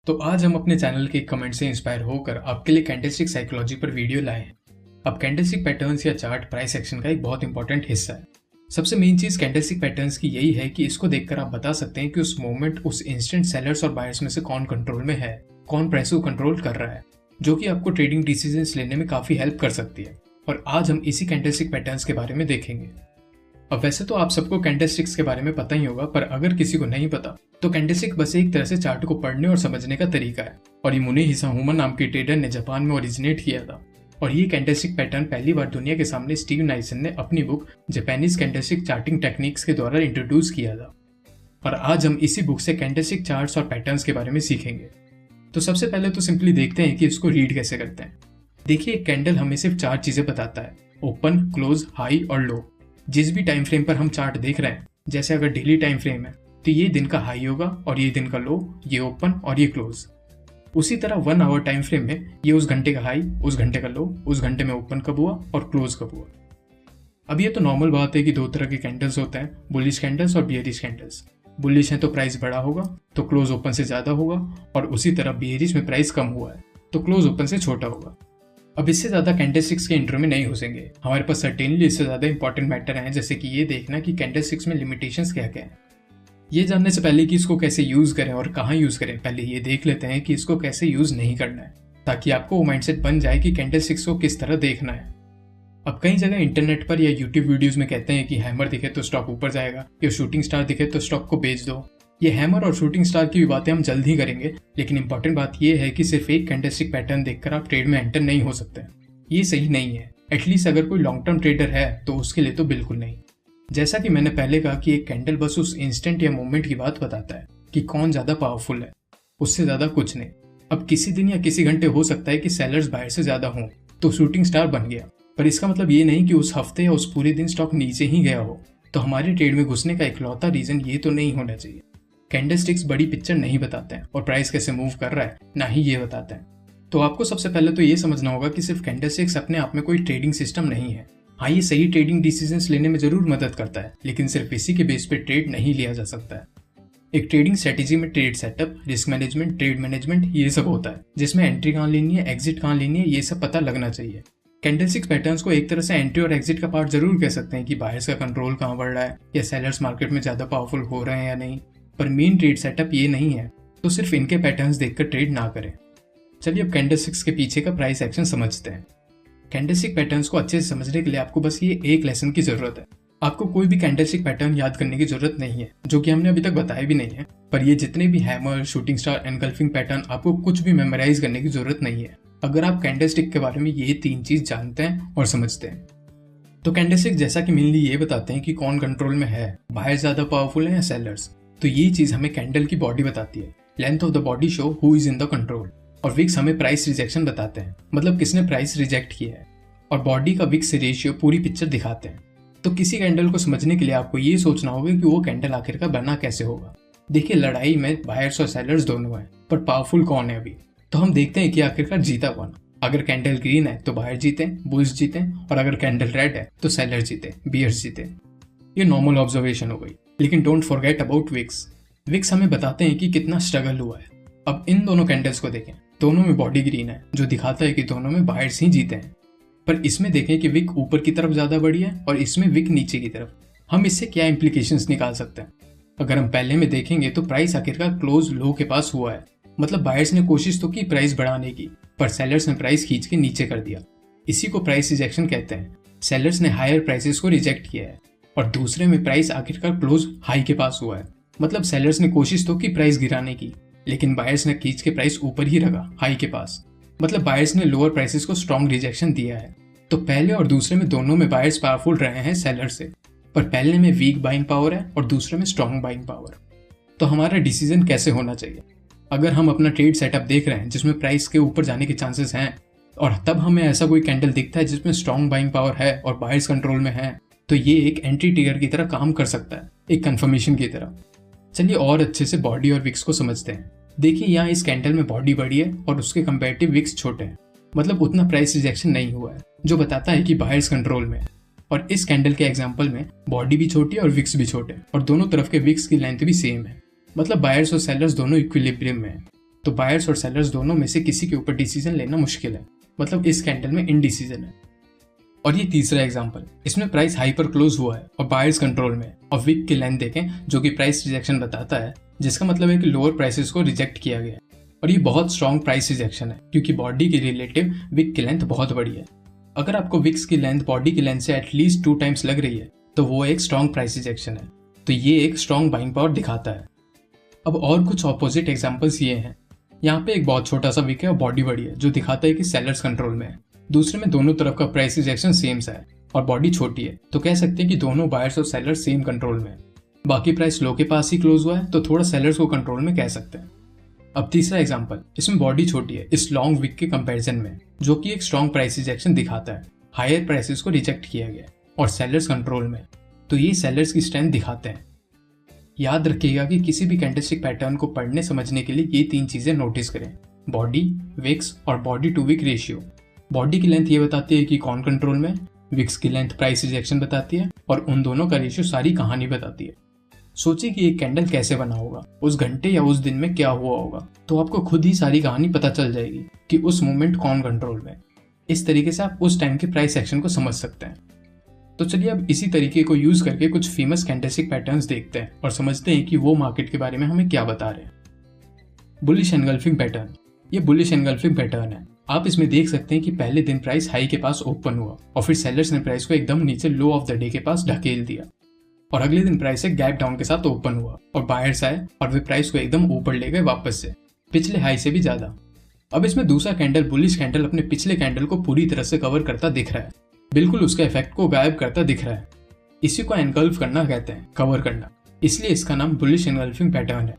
तो आज हम अपने चैनल के एक कमेंट से इंस्पायर होकर आपके लिए कैंडलस्टिक साइकोलॉजी पर वीडियो लाए हैं। अब कैंडलस्टिक पैटर्न्स या चार्ट प्राइस एक्शन का एक बहुत इंपॉर्टेंट हिस्सा है। सबसे मेन चीज कैंडलस्टिक पैटर्न्स की यही है कि इसको देखकर आप बता सकते हैं कि उस मोमेंट उस इंस्टेंट सेलर्स और बायर्स में से कौन कंट्रोल में है, कौन प्राइस को कंट्रोल कर रहा है, जो कि आपको ट्रेडिंग डिसीजंस लेने में काफी हेल्प कर सकती है। और आज हम इसी कैंडलस्टिक पैटर्न्स के बारे में देखेंगे। अब वैसे तो आप सबको कैंडलस्टिक्स के बारे में पता ही होगा, पर अगर किसी को नहीं पता तो कैंडलस्टिक बस एक तरह से चार्ट को पढ़ने और समझने का तरीका है। और ये मुने हिसाहुमा नाम के ट्रेडर ने जापान में ओरिजिनेट किया था। और ये कैंडलस्टिक पैटर्न पहली बार दुनिया के सामने स्टीव नाइसन ने अपनी book Japanese candlestick charting techniques के द्वारा इंट्रोड्यूस किया था। और आज हम इसी बुक से कैंडलस्टिक चार्ट्स और पैटर्न्स के बारे में सीखेंगे। तो सबसे पहले तो सिंपली देखते हैं कि इसको रीड कैसे करते हैं। देखिए, एक कैंडल हमें सिर्फ 4 चीजें बताता है: ओपन, क्लोज, हाई और लो। जिस भी टाइम फ्रेम पर हम चार्ट देख रहे हैं, जैसे अगर डेली टाइम फ्रेम है तो ये दिन का हाई होगा और ये दिन का लो, ये ओपन और ये क्लोज। उसी तरह 1 आवर टाइम फ्रेम में ये उस घंटे का हाई, उस घंटे का लो, उस घंटे में ओपन कब हुआ और क्लोज कब हुआ। अब ये तो नॉर्मल बात है कि 2 तरह के कैंडल्स होते हैं, बुलिश कैंडल्स और बियरिश कैंडल्स। बुलिश है तो प्राइस बड़ा होगा तो क्लोज ओपन से ज्यादा होगा, और उसी तरह बियरिश में प्राइस कम हुआ है तो क्लोज ओपन से छोटा होगा। अब इससे ज्यादा कैंडलस्टिक्स के इंट्रो में नहीं घुसेंगे, हमारे पास सर्टेनली इससे ज्यादा इंपॉर्टेंट मैटर है, जैसे कि ये देखना कि कैंडलस्टिक्स में लिमिटेशंस क्या क्या है। ये जानने से पहले कि इसको कैसे यूज करें और कहाँ यूज करें, पहले ये देख लेते हैं कि इसको कैसे यूज नहीं करना है, ताकि आपको वो माइंडसेट बन जाए कि कैंडलस्टिक्स को किस तरह देखना है। अब कई जगह इंटरनेट पर या यूट्यूब वीडियोज में कहते हैं कि हैमर दिखे तो स्टॉक ऊपर जाएगा, या शूटिंग स्टार दिखे तो स्टॉक को बेच दो। ये हैमर और शूटिंग स्टार की भी बातें हम जल्द ही करेंगे, लेकिन इंपॉर्टेंट बात यह है कि सिर्फ एक कैंडलस्टिक पैटर्न देखकर आप ट्रेड में एंटर नहीं हो सकते। ये सही नहीं है। एटलीस्ट अगर कोई लॉन्ग टर्म ट्रेडर है तो उसके लिए तो बिल्कुल नहीं। जैसा कि मैंने पहले कहा कि एक कैंडल बस उस इंस्टेंट या मोमेंट की बात बताता है कि कौन ज्यादा पावरफुल है, उससे ज्यादा कुछ नहीं। अब किसी दिन या किसी घंटे हो सकता है कि सेलर्स बायर से ज्यादा हों तो शूटिंग स्टार बन गया, पर इसका मतलब ये नहीं कि उस हफ्ते या उस पूरे दिन स्टॉक नीचे ही गया हो। तो हमारे ट्रेड में घुसने का इकलौता रीजन ये तो नहीं होना चाहिए। कैंडलस्टिक्स बड़ी पिक्चर नहीं बताते हैं और प्राइस कैसे मूव कर रहा है ना ही ये बताते हैं। तो आपको सबसे पहले तो ये समझना होगा कि सिर्फ कैंडलस्टिक्स अपने आप में कोई ट्रेडिंग सिस्टम नहीं है। हाँ, ये सही ट्रेडिंग डिसीजंस लेने में जरूर मदद करता है, लेकिन सिर्फ इसी के बेस पे ट्रेड नहीं लिया जा सकता है। एक ट्रेडिंग स्ट्रेटेजी में trade setup, risk management, trade management, ये सब होता है, जिसमें एंट्री कहाँ लेनी है, एग्जिट कहाँ लेनी है, ये सब पता लगना चाहिए। कैंडलस्टिक्स पैटर्न्स को एक तरह से एंट्री और एग्जिट का पार्ट जरूर कह सकते हैं कि बायर्स का कंट्रोल कहाँ बढ़ रहा है या सेलर्स मार्केट में ज्यादा पावरफुल हो रहे हैं या नहीं, पर मेन ट्रेड सेटअप ये नहीं है। तो सिर्फ इनके पैटर्न्स देखकर ट्रेड ना करें। चलिए अब कैंडलस्टिक्स के पीछे का प्राइस एक्शन समझते हैं। कैंडलस्टिक पैटर्न्स को अच्छे से समझने के लिए आपको बस ये एक लेसन की जरूरत है। आपको कोई भी कैंडलस्टिक पैटर्न याद करने की जरूरत नहीं है, जो कि हमने अभी तक बताया भी नहीं है। पर ये जितने भी hammer, shooting star, engulfing pattern, आपको कुछ भी मेमोराइज करने की जरूरत नहीं है, अगर आप कैंडलस्टिक के बारे में ये 3 चीज जानते हैं और समझते हैं। तो कैंडलस्टिक जैसा कि मेनली ये बताते हैं कि कौन कंट्रोल में है, बायर ज्यादा पावरफुल है या सेलर्स। तो ये चीज हमें कैंडल की बॉडी बताती है, length of the body show who is in the control. और विक्स हमें प्राइस रिजेक्शन बताते हैं, मतलब किसने प्राइस रिजेक्ट किया है। और बॉडी का विक्स से रेशियो पूरी पिक्चर दिखाते हैं। तो किसी कैंडल को समझने के लिए आपको ये सोचना होगा कि वो कैंडल आखिरकार बना कैसे होगा। देखिए, लड़ाई में बायर्स और सेलर्स दोनों हैं, पर पावरफुल कौन है अभी। तो हम देखते हैं कि आखिरकार जीता कौन। अगर कैंडल ग्रीन है तो बायर जीते, बुल्स जीते, और अगर कैंडल रेड है तो सेलर जीते, बियर्स जीते। ये नॉर्मल ऑब्जर्वेशन हो गई, लेकिन don't forget about wicks. Wicks हमें बताते हैं कि कितना स्ट्रगल हुआ है। अब इन दोनों कैंडल्स को देखें, दोनों में बॉडी ग्रीन है, जो दिखाता है कि दोनों में बायर्स ही जीते हैं। पर इसमें देखें कि विक ऊपर की तरफ ज्यादा बढ़ी है और इसमें विक नीचे की तरफ। हम इससे क्या इंप्लीकेशंस निकाल सकते हैं? अगर हम पहले में देखेंगे तो प्राइस आखिरकार क्लोज लो के पास हुआ है, मतलब बायर्स ने कोशिश तो की प्राइस बढ़ाने की, पर सेलर्स ने प्राइस खींच के नीचे कर दिया। इसी को प्राइस रिजेक्शन कहते हैं। सेलर्स ने हायर प्राइसेस को रिजेक्ट किया है, और दूसरे में प्राइस आखिरकार क्लोज हाई के पास हुआ है, मतलब सेलर्स ने कोशिश तो की प्राइस गिराने की, लेकिन बायर्स ने खींच के प्राइस ऊपर ही रखा, हाई के पास, मतलब बायर्स ने लोअर प्राइसेस को स्ट्रॉन्ग रिजेक्शन दिया है। तो पहले और दूसरे में दोनों में बायर्स पावरफुल रहे हैं सेलर से, पर पहले में वीक बाइंग पावर है और दूसरे में स्ट्रॉन्ग बाइंग पावर। तो हमारा डिसीजन कैसे होना चाहिए? अगर हम अपना ट्रेड सेटअप देख रहे हैं जिसमें प्राइस के ऊपर जाने के चांसेस हैं, और तब हमें ऐसा कोई कैंडल दिखता है जिसमें स्ट्रॉन्ग बाइंग पावर है और बायर्स कंट्रोल में है, तो ये एक एंट्री ट्रिगर की तरह काम कर सकता है, एक कंफर्मेशन की तरह। चलिए और अच्छे से बॉडी और विक्स को समझते हैं। देखिए, यहाँ इस कैंडल में बॉडी बड़ी है और उसके कंपैरेटिव विक्स छोटे हैं, मतलब उतना प्राइस रिजेक्शन नहीं हुआ है, जो बताता है कि बायर्स कंट्रोल में है। और इस कैंडल के एग्जांपल में बॉडी भी छोटी है और विक्स भी छोटे हैं, और दोनों तरफ के विक्स की लेंथ भी सेम है, मतलब बायर्स और सेलर्स दोनों इक्विलिब्रियम में है। तो बायर्स और सेलर्स दोनों में से किसी के ऊपर डिसीजन लेना मुश्किल है, मतलब इस कैंडल में इनडिसीजन है। और ये तीसरा एग्जांपल, इसमें प्राइस हाई पर क्लोज हुआ है और बायर्स कंट्रोल में, और विक की लेंथ देखें जो कि प्राइस रिजेक्शन बताता है, जिसका मतलब है कि लोअर प्राइसेस को रिजेक्ट किया गया है। और ये बहुत स्ट्रॉन्ग प्राइस रिजेक्शन है क्योंकि बॉडी की रिलेटिव विक की लेंथ बहुत बड़ी है। अगर आपको विक्स की लेंथ बॉडी की लेंथ से एटलीस्ट 2 टाइम्स लग रही है तो वो एक स्ट्रॉन्ग प्राइस रिजेक्शन है। तो ये एक स्ट्रॉन्ग बाइंग पावर दिखाता है। अब और कुछ ऑपोजिट एग्जांपल्स ये हैं। यहाँ पे एक बहुत छोटा सा विक है और बॉडी बड़ी है, जो दिखाता है कि सेलर्स कंट्रोल में है। दूसरे में दोनों तरफ का प्राइस रिजेक्शन सेम सा है और बॉडी छोटी है, तो कह सकते हैं कि दोनों बायर्स और सेलर्स सेम कंट्रोल में है। बाकी प्राइस लो के पास ही क्लोज हुआ है तो थोड़ा सेलर्स को कंट्रोल में कह सकते हैं। अब तीसरा एग्जांपल, इसमें बॉडी छोटी है इस लॉन्ग विक के कंपैरिजन में, जो कि एक स्ट्रॉन्ग प्राइस रिजेक्शन दिखाता है। हायर प्राइसेस को रिजेक्ट किया गया और सेलर्स कंट्रोल में, तो ये सेलर्स की स्ट्रेंथ दिखाते हैं। याद रखिएगा कि किसी भी कैंडलस्टिक पैटर्न को पढ़ने समझने के लिए ये 3 चीजें नोटिस करें: बॉडी, विक्स और body to wick ratio. Body की लेंथ ये बताती है कि कौन कंट्रोल में, विक्स की लेंथ प्राइस रिजेक्शन बताती है, और उन दोनों का रेशियो सारी कहानी बताती है। सोचिए कि एक कैंडल कैसे बना होगा, उस घंटे या उस दिन में क्या हुआ होगा, तो आपको खुद ही सारी कहानी पता चल जाएगी कि उस मोमेंट कौन कंट्रोल में। इस तरीके से आप उस टाइम के प्राइस एक्शन को समझ सकते हैं। तो चलिए अब इसी तरीके को यूज करके कुछ फेमस कैंडलस्टिक पैटर्न्स देखते हैं और समझते हैं कि वो मार्केट के बारे में हमें क्या बता रहे हैं। बुलिश एनगल्फिंग पैटर्न, ये बुलिश एनगल्फिंग पैटर्न है। आप इसमें देख सकते हैं कि पहले दिन प्राइस हाई के पास ओपन हुआ और फिर सेलर्स ने प्राइस को एकदम नीचे लो ऑफ द डे के पास ढकेल दिया, और अगले दिन प्राइस एक गैप डाउन के साथ ओपन हुआ और बायर्स आए और वे प्राइस को एकदम ऊपर ले गए वापस से, पिछले हाई से भी ज्यादा। अब इसमें दूसरा कैंडल, बुलिश कैंडल, अपने पिछले कैंडल को पूरी तरह से कवर करता दिख रहा है, बिल्कुल उसका इफेक्ट को गायब करता दिख रहा है। इसी को एनगल्फ करना कहते हैं, कवर करना, इसलिए इसका नाम बुलिश एनगल्फिंग पैटर्न है।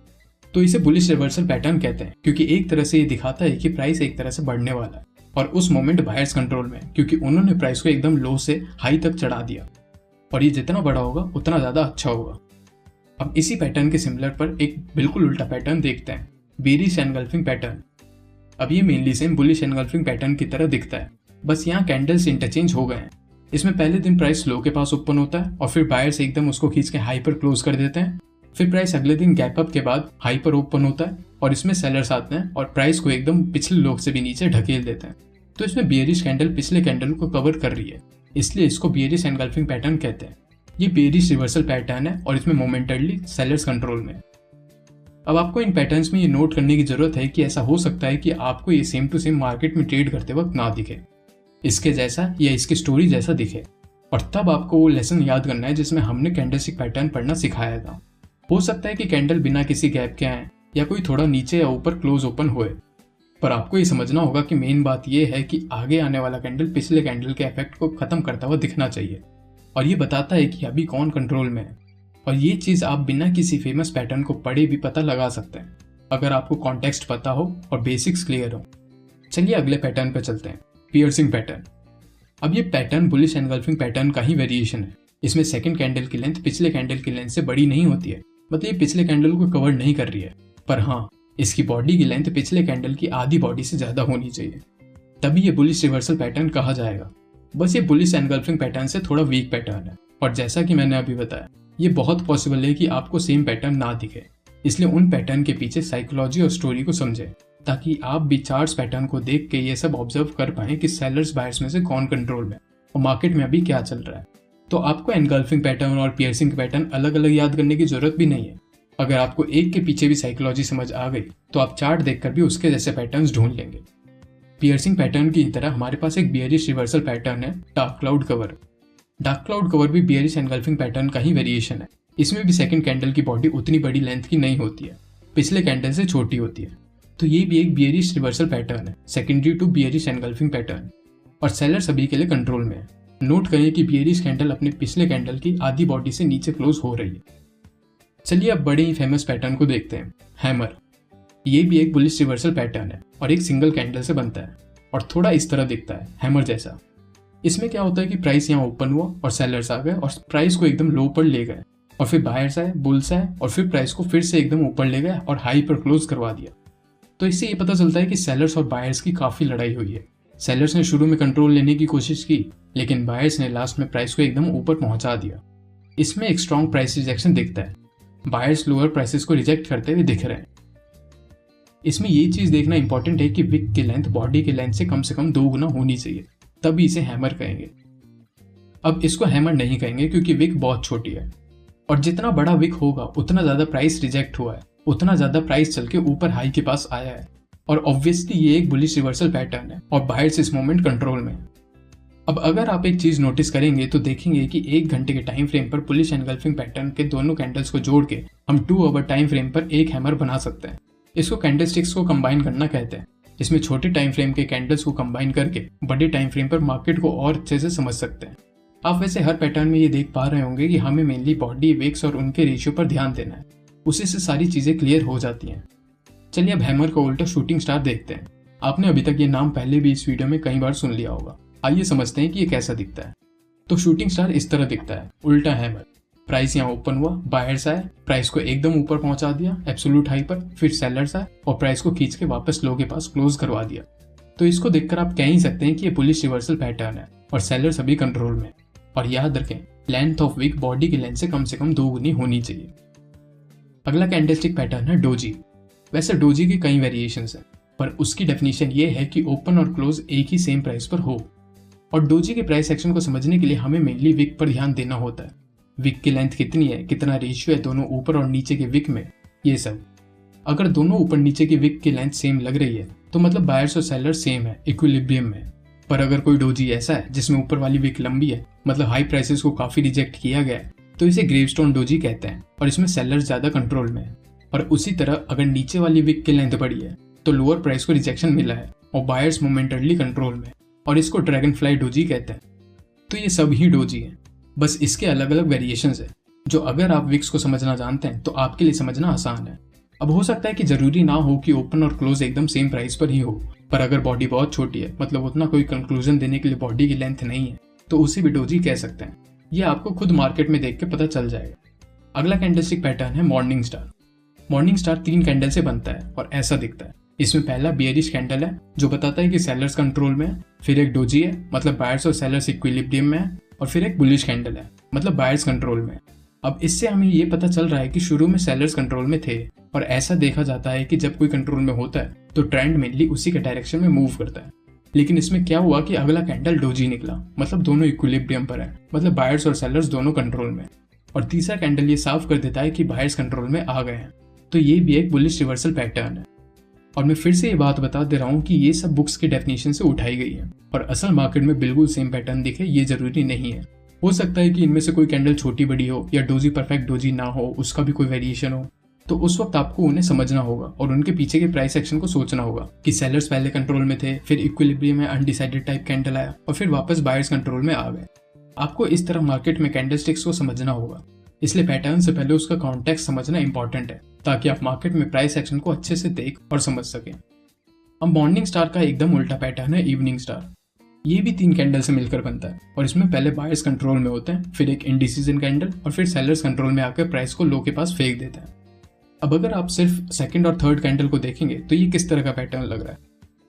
तो इसे बुलिश रिवर्सल पैटर्न कहते हैं क्योंकि एक तरह से ये दिखाता है कि प्राइस एक तरह से बढ़ने वाला है और उस मोमेंट बायर्स कंट्रोल में, क्योंकि उन्होंने प्राइस को एकदम लो से हाई तक चढ़ा दिया, और ये जितना बड़ा होगा उतना ज्यादा अच्छा होगा। अब इसी पैटर्न के सिमिलर पर एक बिल्कुल उल्टा पैटर्न देखते हैं, बेरिश एनगल्फिंग पैटर्न। अब ये mainly same bullish engulfing pattern की तरह दिखता है, बस यहाँ कैंडल्स इंटरचेंज हो गए हैं। इसमें पहले दिन प्राइस लो के पास ओपन होता है और फिर बायर्स एकदम उसको खींच के हाई पर क्लोज कर देते हैं। फिर प्राइस अगले दिन गैप अप के बाद हाई पर ओपन होता है और इसमें सेलर्स आते हैं और प्राइस को एकदम पिछले लो से भी नीचे ढकेल देते हैं। तो इसमें बेयरिश कैंडल पिछले कैंडल को कवर कर रही है, इसलिए इसको बेयरिश एनगल्फिंग पैटर्न कहते हैं। ये बेयरिश रिवर्सल पैटर्न है और इसमें मोमेंटरली सेलर्स कंट्रोल में। अब आपको इन पैटर्न्स में ये नोट करने की जरूरत है कि ऐसा हो सकता है कि आपको ये सेम टू सेम मार्केट में ट्रेड करते वक्त ना दिखे, इसके जैसा या इसकी स्टोरी जैसा दिखे, और तब आपको वो लेसन याद करना है जिसमें हमने कैंडलस्टिक पैटर्न पढ़ना सिखाया था। हो सकता है कि कैंडल बिना किसी गैप के आए या कोई थोड़ा नीचे या ऊपर क्लोज ओपन हुए, पर आपको ये समझना होगा कि मेन बात यह है कि आगे आने वाला कैंडल पिछले कैंडल के इफेक्ट को खत्म करता हुआ दिखना चाहिए, और ये बताता है कि अभी कौन कंट्रोल में है। और ये चीज आप बिना किसी फेमस पैटर्न को पढ़े भी पता लगा सकते हैं, अगर आपको कॉन्टेक्स्ट पता हो और बेसिक्स क्लियर हो। चलिए अगले पैटर्न पर चलते हैं, पियर्सिंग पैटर्न। अब ये पैटर्न बुलिश एनगल्फिंग पैटर्न का ही वेरिएशन है। इसमें सेकंड कैंडल की लेंथ पिछले कैंडल की लेंथ से बड़ी नहीं होती है, मतलब ये पिछले कैंडल को कवर नहीं कर रही है, पर हाँ इसकी बॉडी की लेंथ पिछले कैंडल की आधी बॉडी से ज्यादा होनी चाहिए, तभी ये बुलिश रिवर्सल पैटर्न कहा जाएगा। बस ये बुलिश एनगल्फिंग पैटर्न से थोड़ा वीक पैटर्न है, और जैसा कि मैंने अभी बताया ये बहुत पॉसिबल है कि आपको सेम पैटर्न ना दिखे, इसलिए उन पैटर्न के पीछे साइकोलॉजी और स्टोरी को समझें, ताकि आप भी चार्ट्स पैटर्न को देख के ये सब ऑब्जर्व कर पाएं कि सेलर्स बायर्स में से कौन कंट्रोल में और मार्केट में अभी क्या चल रहा है। तो आपको एनगल्फिंग पैटर्न और पियर्सिंग पैटर्न अलग अलग याद करने की जरूरत भी नहीं है। अगर आपको एक के पीछे भी साइकोलॉजी समझ आ गई तो आप चार्ट देखकर भी उसके जैसे पैटर्न्स ढूंढ लेंगे। पियर्सिंग पैटर्न की तरह हमारे पास एक बियरिश रिवर्सल पैटर्न है, dark cloud cover. Dark cloud cover भी बियरिश एनगल्फिंग पैटर्न का ही वेरिएशन है। इसमें भी सेकंड कैंडल की बॉडी उतनी बड़ी लेंथ की नहीं होती है, पिछले कैंडल से छोटी होती है। तो ये भी एक बियरिश रिवर्सल पैटर्न है, secondary to bearish engulfing pattern, और सेलर सभी के लिए कंट्रोल में है। नोट करिए कि बियरिश कैंडल अपने पिछले कैंडल की आधी बॉडी से नीचे क्लोज हो रही है। चलिए अब बड़े ही फेमस पैटर्न को देखते हैं, हैमर। ये भी एक बुलिश रिवर्सल पैटर्न है और एक सिंगल कैंडल से बनता है और थोड़ा इस तरह दिखता है, हैमर जैसा। इसमें क्या होता है कि प्राइस यहाँ ओपन हुआ और सेलर्स आ गए और प्राइस को एकदम लो पर ले गए, और फिर बायर्स आए, बुल्स आए और फिर प्राइस को फिर से एकदम ऊपर ले गए और हाई पर क्लोज करवा दिया। तो इससे ये पता चलता है कि सेलर्स और बायर्स की काफी लड़ाई हुई है। सेलर्स ने शुरू में कंट्रोल लेने की कोशिश की, लेकिन बायर्स ने लास्ट में प्राइस को एकदम ऊपर पहुंचा दिया। इसमें एक स्ट्रॉन्ग प्राइस रिजेक्शन दिखता है, बायर्स लोअर प्राइसेस को रिजेक्ट करते हुए दिख रहे हैं। इसमें ये चीज़ देखना इंपॉर्टेंट है कि विक की लेंथ बॉडी की लेंथ से कम 2 गुना होनी चाहिए, तभी इसे हैमर कहेंगे। अब इसको हैमर नहीं कहेंगे क्योंकि विक बहुत छोटी है, और जितना बड़ा विक होगा उतना ज़्यादा प्राइस रिजेक्ट हुआ है, उतना ज़्यादा प्राइस चल के ऊपर हाई के पास आया है, और ऑब्वियसली ये एक बुलिश रिवर्सल पैटर्न है और बायर्स इस मोमेंट कंट्रोल में है। अब अगर आप एक चीज़ नोटिस करेंगे तो देखेंगे कि 1 घंटे के टाइम फ्रेम पर बुलिश एनगल्फिंग पैटर्न के दोनों कैंडल्स को जोड़ के हम 2 आवर टाइम फ्रेम पर एक हैमर बना सकते हैं। इसको कैंडलस्टिक्स को कंबाइन करना कहते हैं। इसमें छोटे टाइम फ्रेम के कैंडल्स को कंबाइन करके बड़े टाइम फ्रेम पर मार्केट को और अच्छे से समझ सकते हैं। आप वैसे हर पैटर्न में ये देख पा रहे होंगे कि हमें मेनली बॉडी, विक्स और उनके रेशियो पर ध्यान देना है, उसी से सारी चीज़ें क्लियर हो जाती हैं। चलिए अब हैमर का उल्टा शूटिंग स्टार देखते हैं। आपने अभी तक ये नाम पहले भी इस वीडियो में कई बार सुन लिया होगा। आइए समझते हैं कि ये कैसा दिखता है। तो शूटिंग स्टार इस तरह दिखता है, उल्टा हैमर। प्राइस यहाँ ओपन हुआ, बायर्स आए, प्राइस को एकदम ऊपर पहुंचा दिया एब्सोल्यूट हाई पर, फिर सेलर्स आए और प्राइस को खींच के वापस लो के पास क्लोज करवा दिया। तो इसको देखकर आप कह ही सकते हैं कि ये बुलिश रिवर्सल पैटर्न है और सेलर्स अभी कंट्रोल में। और याद रखें, लेंथ ऑफ विक बॉडी की लेंथ से कम 2 गुनी होनी चाहिए। अगला कैंडलस्टिक पैटर्न है डोजी। वैसे डोजी की कई वेरिएशंस हैं, पर उसकी डेफिनेशन ये है कि ओपन और क्लोज एक ही सेम प्राइस पर हो। और डोजी के प्राइस एक्शन को समझने के लिए हमें मेनली विक पर ध्यान देना होता है। विक की लेंथ कितनी है, कितना रेशियो है दोनों ऊपर और नीचे के विक में, ये सब। अगर दोनों ऊपर नीचे की विक की लेंथ सेम लग रही है तो मतलब बायर्स और सेलर्स सेम है, इक्विलिब्रियम में। पर अगर कोई डोजी ऐसा है जिसमें ऊपर वाली विक लंबी है, मतलब हाई प्राइसेस को काफी रिजेक्ट किया गया है, तो इसे ग्रेवस्टोन डोजी कहते हैं और इसमें सेलर्स ज्यादा कंट्रोल में है। और उसी तरह अगर नीचे वाली विक की लेंथ बड़ी है तो लोअर प्राइस को रिजेक्शन मिला है और बायर्स मोमेंटरली कंट्रोल में, और इसको ड्रैगन फ्लाई डोजी कहते हैं। तो ये सब ही डोजी है, बस इसके अलग अलग वेरिएशंस है, जो अगर आप विक्स को समझना जानते हैं तो आपके लिए समझना आसान है। अब हो सकता है कि जरूरी ना हो कि ओपन और क्लोज एकदम सेम प्राइस पर ही हो, पर अगर बॉडी बहुत छोटी है, मतलब उतना कोई कंक्लूजन देने के लिए बॉडी की लेंथ नहीं है, तो उसे भी डोजी कह सकते हैं। ये आपको खुद मार्केट में देख के पता चल जाएगा। अगला कैंडलस्टिक पैटर्न है morning star. Morning star 3 candle से बनता है और ऐसा दिखता है। इसमें पहला बियरिश कैंडल है जो बताता है कि सेलर्स कंट्रोल में है, फिर एक डोजी है मतलब बायर्स और सेलर्स इक्विलिब्रियम में है, और फिर एक बुलिश कैंडल है मतलब बायर्स कंट्रोल में। अब इससे हमें ये पता चल रहा है कि शुरू में सेलर्स कंट्रोल में थे, और ऐसा देखा जाता है कि जब कोई कंट्रोल में होता है तो ट्रेंड मेनली उसी के डायरेक्शन में मूव करता है। लेकिन इसमें क्या हुआ कि अगला कैंडल डोजी निकला, मतलब दोनों इक्विलिब्रियम पर है, मतलब बायर्स और सेलर्स दोनों कंट्रोल में। और तीसरा कैंडल ये साफ कर देता है कि बायर्स कंट्रोल में आ गए हैं। तो ये भी एक बुलिश रिवर्सल पैटर्न है। और मैं फिर से ये बात बता दे रहा हूँ कि ये सब बुक्स के डेफिनेशन से उठाई गई है, और असल मार्केट में बिल्कुल सेम पैटर्न दिखे ये जरूरी नहीं है। हो सकता है कि इनमें से कोई कैंडल छोटी बड़ी हो या डोजी परफेक्ट डोजी ना हो, उसका भी कोई वेरिएशन हो। तो उस वक्त आपको उन्हें समझना होगा और उनके पीछे के प्राइस एक्शन को सोचना होगा कि सेलर्स पहले कंट्रोल में थे, फिर इक्विलिब्रियम में अनडिसाइडेड टाइप कैंडल आया और फिर वापस बायर्स कंट्रोल में आ गए। आपको इस तरह मार्केट में कैंडलस्टिक्स को समझना होगा, इसलिए पैटर्न से पहले उसका कॉन्टेक्स्ट समझना इंपॉर्टेंट है, ताकि आप मार्केट में प्राइस एक्शन को अच्छे से देख और समझ सकें। अब मॉर्निंग स्टार का एकदम उल्टा पैटर्न है इवनिंग स्टार। ये भी 3 कैंडल से मिलकर बनता है और इसमें पहले बायर्स कंट्रोल में होते हैं, फिर एक इंडिसीजन कैंडल और फिर सेलर्स कंट्रोल में आकर प्राइस को लो के पास फेंक देते हैं। अब अगर आप सिर्फ सेकंड और थर्ड कैंडल को देखेंगे तो ये किस तरह का पैटर्न लग रहा है,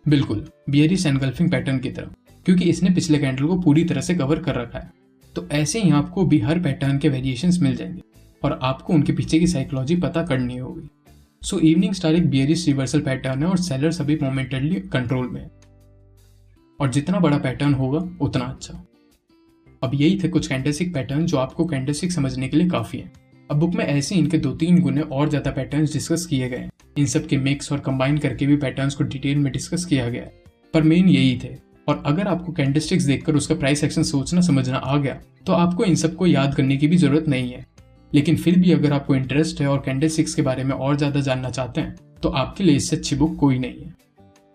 बिल्कुल बियरिश एनगल्फिंग पैटर्न की तरह, क्योंकि इसने पिछले कैंडल को पूरी तरह से कवर कर रखा है। तो ऐसे ही आपको भी हर पैटर्न के वेरिएशंस मिल जाएंगे और आपको उनके पीछे की साइकोलॉजी पता करनी होगी। सो इवनिंग स्टार एक बियरिश रिवर्सल पैटर्न है और सेलर्स अभी मोमेंटरली कंट्रोल में, और जितना बड़ा पैटर्न होगा उतना अच्छा। अब यही थे कुछ कैंडलस्टिक पैटर्न जो आपको कैंडलस्टिक समझने के लिए काफी है। अब बुक में ऐसे इनके 2-3 गुने और ज्यादा पैटर्न्स डिस्कस किए गए हैं। इन सब के मिक्स और कंबाइन करके भी पैटर्न्स को डिटेल में डिस्कस किया गया है, पर मेन यही थे। और अगर आपको कैंडलस्टिक्स देखकर उसका प्राइस एक्शन सोचना समझना आ गया तो आपको इन सबको याद करने की भी जरूरत नहीं है। लेकिन फिर भी अगर आपको इंटरेस्ट है और कैंडलस्टिक्स के बारे में और ज्यादा जानना चाहते हैं तो आपके लिए इससे अच्छी बुक कोई नहीं है।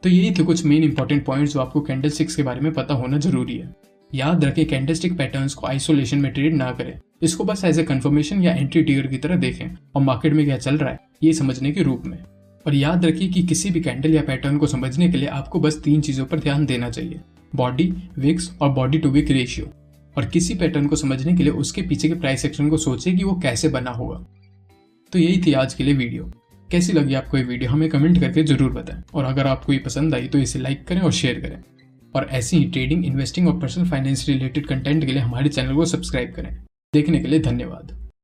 तो यही थे कुछ मेन इंपॉर्टेंट पॉइंट्स जो आपको कैंडलस्टिक्स के बारे में पता होना जरूरी है। याद रखें, कैंडलस्टिक पैटर्न्स को आइसोलेशन में ट्रेड ना करें, इसको बस एज ए कंफर्मेशन या एंट्री ट्रिगर की तरह देखें और मार्केट में क्या चल रहा है ये समझने के रूप में। और याद रखिए कि किसी भी कैंडल या पैटर्न को समझने के लिए आपको बस 3 चीजों पर ध्यान देना चाहिए, बॉडी, विक्स और बॉडी टू विक रेशियो। और किसी पैटर्न को समझने के लिए उसके पीछे के प्राइस एक्शन को सोचें कि वो कैसे बना होगा। तो यही थी आज के लिए वीडियो। कैसी लगी आपको ये वीडियो हमें कमेंट करके जरूर बताएं, और अगर आपको ये पसंद आई तो इसे लाइक करें और शेयर करें। और ऐसी ही ट्रेडिंग, इन्वेस्टिंग और पर्सनल फाइनेंस रिलेटेड कंटेंट के लिए हमारे चैनल को सब्सक्राइब करें। देखने के लिए धन्यवाद।